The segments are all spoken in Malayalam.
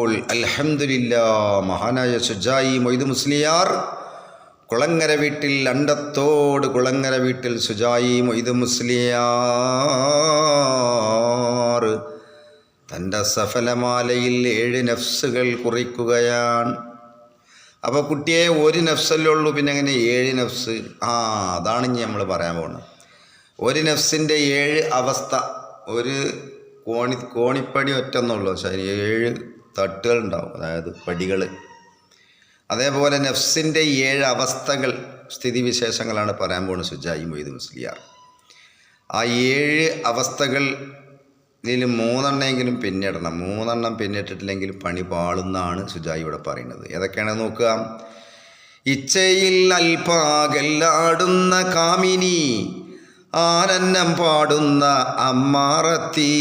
പറയുമ്പോൾ അൽഹംദുലില്ലാ മഹാനായ സുജായി മൊയ്ദ് മുസ്ലിയാർ കുളങ്ങര വീട്ടിൽ അണ്ടത്തോട് കുളങ്ങര വീട്ടിൽ സുജായി മൊയ്ദ് മുസ്ലിയാർ തൻ്റെ സഫലമാലയിൽ 7 നഫ്സുകൾ കുറിക്കുകയാണ്. അപ്പോൾ കുട്ടിയെ ഒരു നഫ്സല്ലേ ഉള്ളൂ, പിന്നെ എങ്ങനെ 7 നഫ്സ്? അതാണ് ഇനി നമ്മൾ പറയാൻ പോകുന്നത്. ഒരു നഫ്സിൻ്റെ 7 അവസ്ഥ. ഒരു കോണിപ്പടി ഒറ്റെന്നുള്ളൂ, ശരി 7 തട്ടുകളുണ്ടാവും, അതായത് പടികൾ. അതേപോലെ നഫ്സിൻ്റെ 7 അവസ്ഥകൾ, സ്ഥിതിവിശേഷങ്ങളാണ് പറയാൻ പോകുന്നത് സുജായി മൊയ്ദ് മുസ്ലിയാർ. ആ 7 അവസ്ഥകൾ ഇതിൽ 3 എണ്ണമെങ്കിലും പിന്നിടണം. 3 എണ്ണം പിന്നിട്ടിട്ടില്ലെങ്കിൽ പണി പാളുന്നാണ് സുജായി ഇവിടെ പറയുന്നത്. ഏതൊക്കെയാണെന്ന് നോക്കുക. ഇച്ഛയിൽ അൽപാകല്ലാടുന്ന കാമിനി, ആനന്നം പാടുന്ന അമ്മാറത്തി,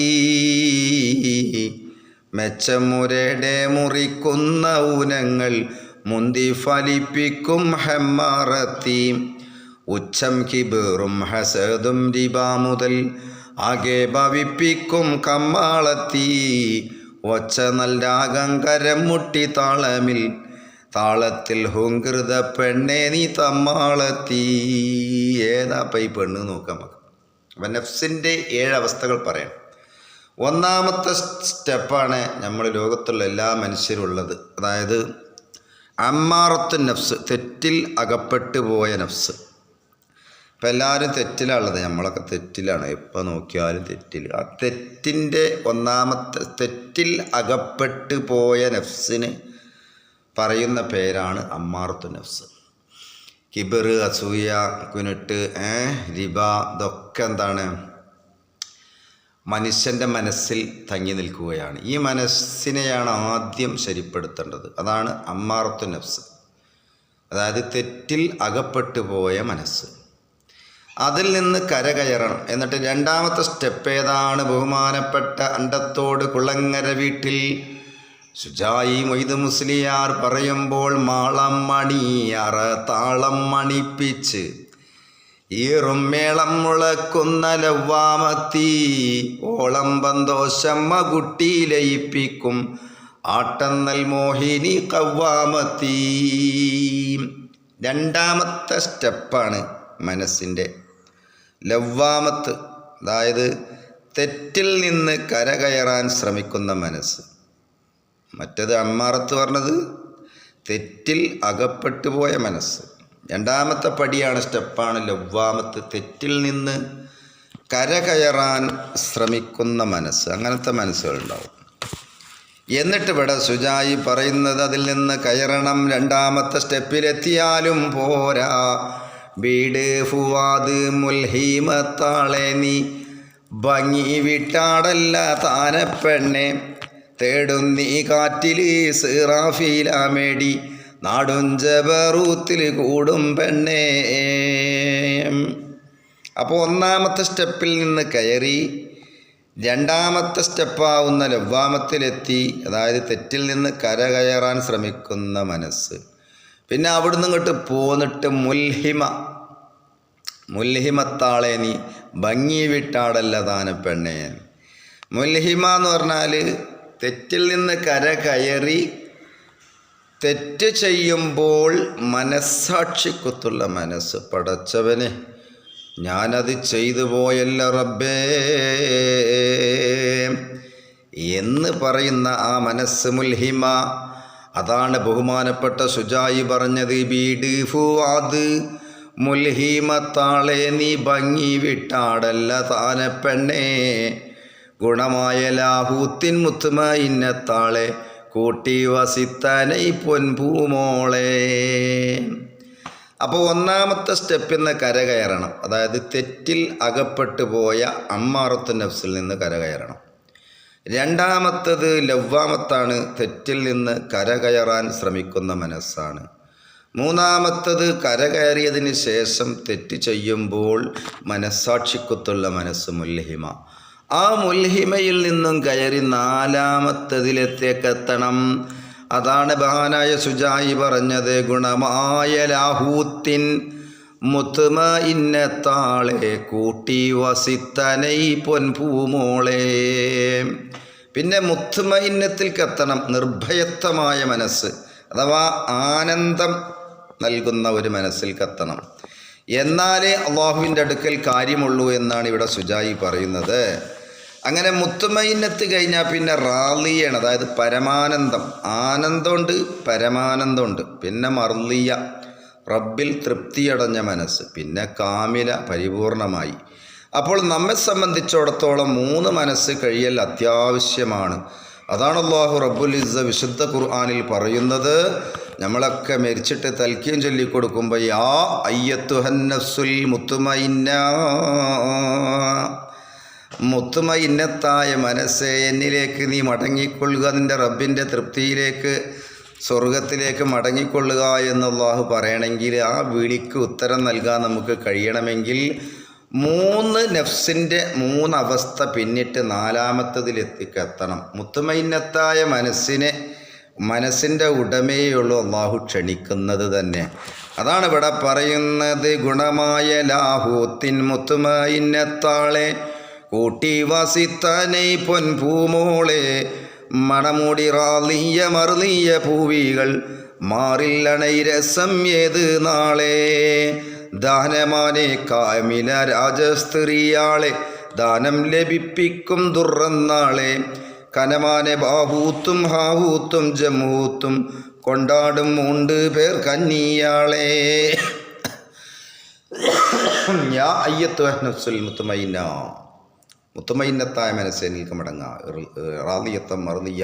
മെച്ചമുരടെ മുറിക്കുന്ന ഊനങ്ങൾ മുന്തി ഫലിപ്പിക്കും ഹെമ്മാറത്തി, ഉച്ചം കിബറും ഹസദും റിബ മുതൽ ആകെ ഭവിപ്പിക്കും കമ്മാളത്തി, ഒച്ച നൽരാഗം കരം മുട്ടി താളത്തിൽ ഹുങ്കൃത പെണ്ണെ നീ തമ്മാളത്തി. ഏതാ പൈ പെണ്ണ് നോക്കാം നമുക്ക്. അപ്പം നഫ്സിൻ്റെ 7 അവസ്ഥകൾ പറയാം. ഒന്നാമത്തെ സ്റ്റെപ്പാണ് നമ്മൾ ലോകത്തുള്ള എല്ലാ മനുഷ്യരുള്ളത്, അതായത് അമ്മാറത്തു നഫ്സ്, തെറ്റിൽ അകപ്പെട്ടു പോയ നഫ്സ്. ഇപ്പം എല്ലാവരും തെറ്റിലാണുള്ളത്, നമ്മളൊക്കെ തെറ്റിലാണ്, എപ്പോൾ നോക്കിയാലും തെറ്റിൽ. ആ തെറ്റിൻ്റെ ഒന്നാമത്തെ, തെറ്റിൽ അകപ്പെട്ടു പോയ നഫ്സിന് പറയുന്ന പേരാണ് അമ്മാറത്തു നഫ്സ്. കിബർ, അസൂയ, കുനുട്ട്, റിബ, ഇതൊക്കെ എന്താണ്? മനുഷ്യൻ്റെ മനസ്സിൽ തങ്ങി നിൽക്കുകയാണ്. ഈ മനസ്സിനെയാണ് ആദ്യം ശരിപ്പെടുത്തേണ്ടത്. അതാണ് അമ്മാറത്തു നഫ്സ്, അതായത് തെറ്റിൽ അകപ്പെട്ടു പോയ മനസ്സ്. അതിൽ നിന്ന് കരകയറണം. എന്നിട്ട് രണ്ടാമത്തെ സ്റ്റെപ്പ് ഏതാണ്? ബഹുമാനപ്പെട്ട അണ്ടത്തോട് കുളങ്ങര വീട്ടിൽ സുജായി മൊയ്ദ് മുസ്ലിയാർ പറയുമ്പോൾ മാളം മണിയറ താളം മണിപ്പിച്ച് ഈറും മേളം മുളക്കുന്ന ലവ്വാമത്തി, ഓളം ബന്തോശമ്മ കുട്ടി ലയിപ്പിക്കും ആട്ടന്നൽ മോഹിനി കവ്വാമത്തി. രണ്ടാമത്തെ സ്റ്റെപ്പാണ് മനസ്സിൻ്റെ ലവ്വാമത്ത്, അതായത് തെറ്റിൽ നിന്ന് കരകയറാൻ ശ്രമിക്കുന്ന മനസ്സ്. മറ്റേത് അമ്മാറത്ത് പറഞ്ഞത് തെറ്റിൽ അകപ്പെട്ടു പോയ മനസ്സ്. രണ്ടാമത്തെ പടിയാണ്, സ്റ്റെപ്പാണ് ലവ്വാമത്ത്, തെറ്റിൽ നിന്ന് കരകയറാൻ ശ്രമിക്കുന്ന മനസ്സ്. അങ്ങനത്തെ മനസ്സുകളുണ്ടാവും. എന്നിട്ട് ഇവിടെ സുജായി പറയുന്നത് അതിൽ നിന്ന് കയറണം. രണ്ടാമത്തെ സ്റ്റെപ്പിലെത്തിയാലും പോരാ, വീട് ഫുവാദ് മുൽഹിമത്താളെ നീ ഭംഗി വിട്ടാടല്ല താനപ്പെണ്ണെ, തേടുന്നീ കാറ്റിൽ സിറാഫീലാമേടി നാടും ജബറൂത്തിൽ കൂടും പെണ്ണേ. അപ്പോൾ ഒന്നാമത്തെ സ്റ്റെപ്പിൽ നിന്ന് കയറി രണ്ടാമത്തെ സ്റ്റെപ്പാവുന്ന ലവ്വാമത്തിലെത്തി, അതായത് തെറ്റിൽ നിന്ന് കരകയറാൻ ശ്രമിക്കുന്ന മനസ്സ്. പിന്നെ അവിടുന്ന് ഇങ്ങോട്ട് പോന്നിട്ട് മുൽഹിമത്താളെ നീ ഭംഗി വിട്ടാടല്ല താന പെണ്ണേ. മുൽഹിമ എന്ന് പറഞ്ഞാൽ തെറ്റിൽ നിന്ന് കരകയറി തെറ്റ് ചെയ്യുമ്പോൾ മനസ്സാക്ഷിക്കുത്തുള്ള മനസ്സ്. പടച്ചവനെ, ഞാനത് ചെയ്തു പോയല്ല റബ്ബേ എന്ന് പറയുന്ന ആ മനസ്സ് മുൽഹിമ. അതാണ് ബഹുമാനപ്പെട്ട സുജായി പറഞ്ഞത്, വീട് ഫുവാദ് മുൽഹിമത്താളെ നീ ഭംഗി വിട്ടാടല്ല താന പെണ്ണേ, ഗുണമായ ലാഹൂത്തിൻ മുത്തുമയിന്നത്താളെ കൂട്ടി വസിത്തനൈ പൊൻപൂമോളെ. അപ്പോൾ ഒന്നാമത്തെ സ്റ്റെപ്പിൽ നിന്ന് കരകയറണം, അതായത് തെറ്റിൽ അകപ്പെട്ടു പോയ അമ്മാറത്തു നഫ്സിൽ നിന്ന് കരകയറണം. രണ്ടാമത്തത് ലവ്വാമത്താണ്, തെറ്റിൽ നിന്ന് കരകയറാൻ ശ്രമിക്കുന്ന മനസ്സാണ്. മൂന്നാമത്തത് കരകയറിയതിന് ശേഷം തെറ്റ് ചെയ്യുമ്പോൾ മനസ്സാക്ഷിക്കുത്തുള്ള മനസ്സ് മുൽഹിമ. ആ മുൽഹിമയിൽ നിന്നും കയറി നാലാമത്തതിലെത്തേക്കെത്തണം. അതാണ് മഹാനായ സുജായി പറഞ്ഞത്, ഗുണമായ ലാഹൂത്തിൻ മുത്തുമയിന്നത്താളെ കൂട്ടി വസിത്തനൈ പൊൻപൂമോളെ. പിന്നെ മുത്മഇന്നത്തിലേക്ക് എത്തണം, നിർഭയത്വമായ മനസ്സ് അഥവാ ആനന്ദം നൽകുന്ന ഒരു മനസ്സിലേക്ക് എത്തണം. എന്നാലേ അള്ളാഹുവിൻ്റെ അടുക്കൽ കാര്യമുള്ളൂ എന്നാണ് ഇവിടെ സുജായി പറയുന്നത്. അങ്ങനെ മുത്മഇന്നത്ത് കഴിഞ്ഞാൽ പിന്നെ റാളിയാണ്, അതായത് പരമാനന്ദം. ആനന്ദമുണ്ട്, പരമാനന്ദമുണ്ട്. പിന്നെ മർലിയ, റബ്ബിൽ തൃപ്തിയടഞ്ഞ മനസ്സ്. പിന്നെ കാമില, പരിപൂർണമായി. അപ്പോൾ നമ്മെ സംബന്ധിച്ചിടത്തോളം 3 മനസ്സ് കഴിയൽ അത്യാവശ്യമാണ്. അതാണ് അല്ലാഹു റബ്ബുൽ ഇസ്സ വിശുദ്ധ ഖുർആനിൽ പറയുന്നത്. നമ്മളൊക്കെ മരിച്ചിട്ട് തൽക്കീം ചൊല്ലിക്കൊടുക്കുമ്പോൾ യാ അയ്യത്തുഹൻ നഫ്സുൽ മുത്മഇന്ന, മുത്മഇന്നത്തായ മനസ്സേ എന്നിലേക്ക് നീ മടങ്ങിക്കൊള്ളുക, നിൻ്റെ റബ്ബിൻ്റെ തൃപ്തിയിലേക്ക്, സ്വർഗത്തിലേക്ക് മടങ്ങിക്കൊള്ളുക എന്ന് അല്ലാഹു പറയണമെങ്കിൽ, ആ വിളിക്ക് ഉത്തരം നൽകാൻ നമുക്ക് കഴിയണമെങ്കിൽ 3 നഫ്സിൻ്റെ 3 അവസ്ഥ പിന്നിട്ട് 4ാമത്തതിലെത്തിക്ക് എത്തണം. മുത്മഇന്നത്തായ മനസ്സിൻ്റെ ഉടമയുള്ളൂ അല്ലാഹു ക്ഷണിക്കുന്നത് തന്നെ. അതാണ് ഇവിടെ പറയുന്നത്. ഗുണമായ ലാഹൂത്തിൻ മുത്മഇന്നത്താളെ കൂട്ടി വസിത്തനെ പൊൻപൂമോളെ മണമുടി റാളിയ മർലിയ പൂവികൾ മാറില്ലണൈ രസം ഏത് നാളെ ദാനമാനെ കാമില രാജസ്ത്രീയാളെ ദാനം ലഭിപ്പിക്കും ദുർറന്നാളെ കനമാനെ ബാഹൂത്തും ഹാഹൂത്തും ജമൂത്തും കൊണ്ടാടും 3 പേർ കന്നിയാളെ. യാ അയ്യത്തുഹൻ നഫ്സുൽ മുത്മഇന്ന, മുത്മഇന്നത്തായ മനസ്സേ നിൽക്ക് മടങ്ങാ. റാളിയത്തം മർലിയ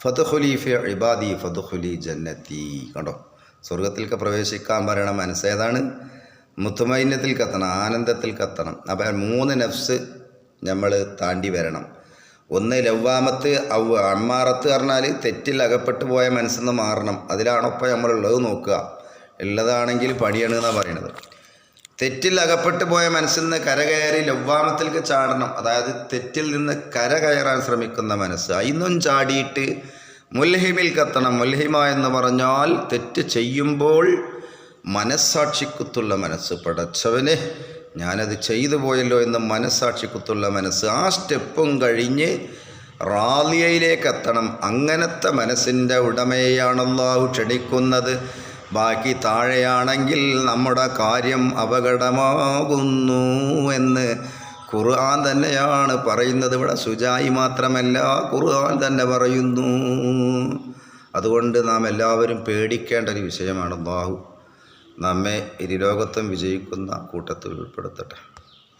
ഫദ്ഖുലി ഫി ഇബാദി ഫദ്ഖുലി ജന്നത്തി. കണ്ടോ, സ്വർഗത്തിലേക്ക് പ്രവേശിക്കാൻ പറയണ മനസ്സേതാണ്? മുത്മഇന്നത്തിൽ എത്തണം, ആനന്ദത്തിൽ എത്തണം. അപ്പം 3 നഫ്സ് നമ്മൾ താണ്ടി വരണം. ഒന്ന് ലവ്വാമത്ത് അമ്മാറത്ത് പറഞ്ഞാൽ തെറ്റിൽ അകപ്പെട്ടു പോയ മനസ്സെന്ന് മാറണം. അതിലാണൊപ്പം നമ്മളുള്ളത് നോക്കുക. ഉള്ളതാണെങ്കിൽ പണിയാണ് എന്നാണ് പറയണത്. തെറ്റിൽ അകപ്പെട്ടു പോയ മനസ്സിൽ നിന്ന് കരകയറി ലവ്വാമത്തിലേക്ക് ചാടണം. അതായത് തെറ്റിൽ നിന്ന് കരകയറാൻ ശ്രമിക്കുന്ന മനസ്സ്. അതിന്നും ചാടിയിട്ട് മുൽഹിമിൽ കത്തണം. മുൽഹിമ എന്ന് പറഞ്ഞാൽ തെറ്റ് ചെയ്യുമ്പോൾ മനസ്സാക്ഷിക്കുത്തുള്ള മനസ്സ്. പടച്ചവനെ ഞാനത് ചെയ്തു പോയല്ലോ എന്ന് മനസ്സാക്ഷിക്കുത്തുള്ള മനസ്സ്. ആ സ്റ്റെപ്പും കഴിഞ്ഞ് റാളിയയിലേക്ക് എത്തണം. അങ്ങനത്തെ മനസ്സിൻ്റെ ഉടമയാണ് അല്ലാഹു ക്ഷണിക്കുന്നത്. ബാക്കി താഴെയാണെങ്കിൽ നമ്മുടെ കാര്യം അപകടമാകുന്നു എന്ന് ഖുർആൻ തന്നെയാണ് പറയുന്നത്. ഇവിടെ സുജായി മാത്രമല്ല, ഖുർആൻ തന്നെ പറയുന്നു. അതുകൊണ്ട് നാം എല്ലാവരും പേടിക്കേണ്ട ഒരു വിഷയമാണ്. അല്ലാഹു നമ്മെ ഇരുലോകത്തും വിജയിക്കുന്ന കൂട്ടത്തിൽ ഉൾപ്പെടുത്തട്ടെ.